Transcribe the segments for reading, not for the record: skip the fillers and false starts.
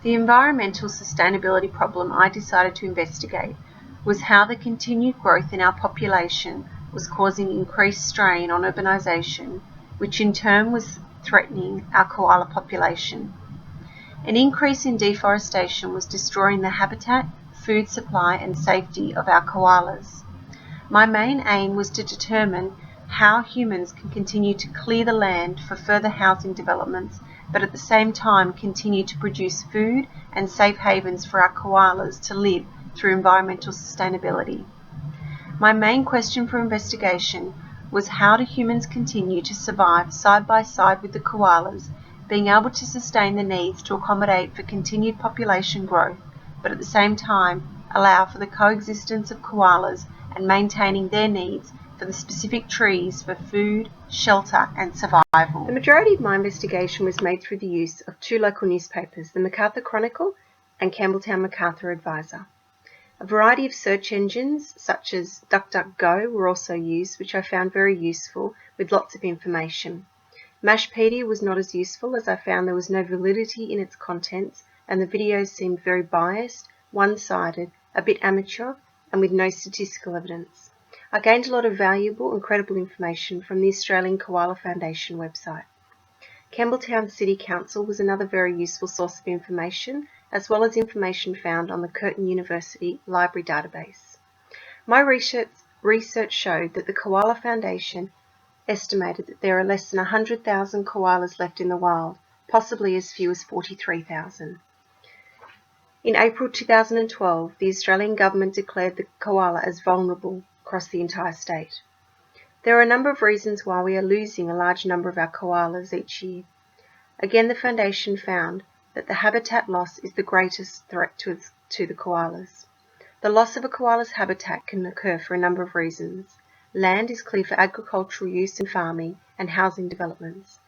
The environmental sustainability problem I decided to investigate was how the continued growth in our population was causing increased strain on urbanisation, which in turn was threatening our koala population. An increase in deforestation was destroying the habitat, food supply and safety of our koalas. My main aim was to determine how humans can continue to clear the land for further housing developments, but at the same time continue to produce food and safe havens for our koalas to live through environmental sustainability. My main question for investigation was how do humans continue to survive side by side with the koalas, being able to sustain the needs to accommodate for continued population growth, but at the same time allow for the coexistence of koalas and maintaining their needs for the specific trees for food, shelter and survival. The majority of my investigation was made through the use of two local newspapers, the Macarthur Chronicle and Campbelltown Macarthur Advisor. A variety of search engines such as DuckDuckGo were also used, which I found very useful with lots of information. Mashpedia was not as useful as I found there was no validity in its contents and the videos seemed very biased, one-sided, a bit amateur and with no statistical evidence. I gained a lot of valuable and credible information from the Australian Koala Foundation website. Campbelltown City Council was another very useful source of information, as well as information found on the Curtin University Library database. My research showed that the Koala Foundation estimated that there are less than 100,000 koalas left in the wild, possibly as few as 43,000. In April 2012, the Australian government declared the koala as vulnerable across the entire state. There are a number of reasons why we are losing a large number of our koalas each year. Again, the Foundation found that the habitat loss is the greatest threat to the koalas. The loss of a koala's habitat can occur for a number of reasons. Land is cleared for agricultural use and farming and housing developments.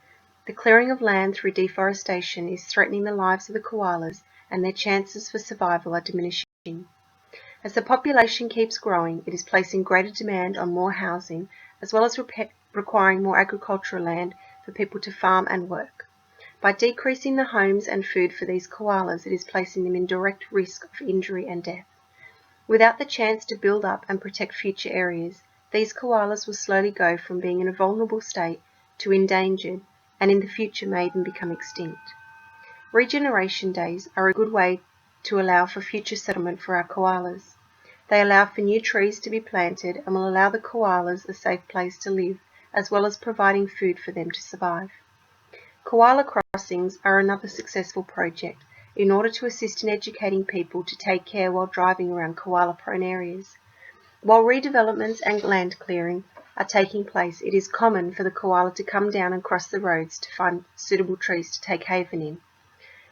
The clearing of land through deforestation is threatening the lives of the koalas and their chances for survival are diminishing. As the population keeps growing, it is placing greater demand on more housing as well as requiring more agricultural land for people to farm and work. By decreasing the homes and food for these koalas, it is placing them in direct risk of injury and death. Without the chance to build up and protect future areas, these koalas will slowly go from being in a vulnerable state to endangered and in the future may even become extinct. Regeneration days are a good way to allow for future settlement for our koalas. They allow for new trees to be planted and will allow the koalas a safe place to live, as well as providing food for them to survive. Koala crossings are another successful project in order to assist in educating people to take care while driving around koala-prone areas. While redevelopments and land clearing are taking place, it is common for the koala to come down and cross the roads to find suitable trees to take haven in.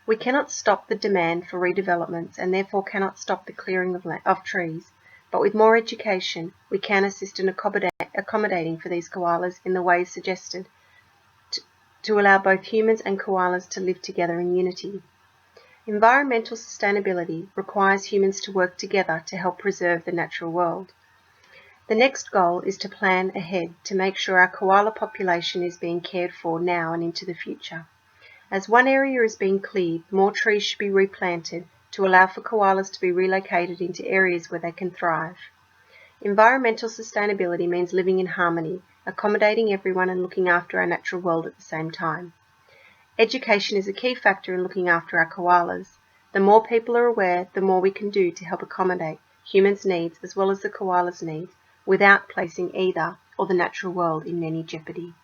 We cannot stop the demand for redevelopments and therefore cannot stop the clearing of trees, but with more education we can assist in accommodating for these koalas in the ways suggested to allow both humans and koalas to live together in unity. Environmental sustainability requires humans to work together to help preserve the natural world. The next goal is to plan ahead to make sure our koala population is being cared for now and into the future. As one area is being cleared, more trees should be replanted to allow for koalas to be relocated into areas where they can thrive. Environmental sustainability means living in harmony, accommodating everyone and looking after our natural world at the same time. Education is a key factor in looking after our koalas. The more people are aware, the more we can do to help accommodate humans' needs as well as the koalas' needs without placing either or the natural world in any jeopardy.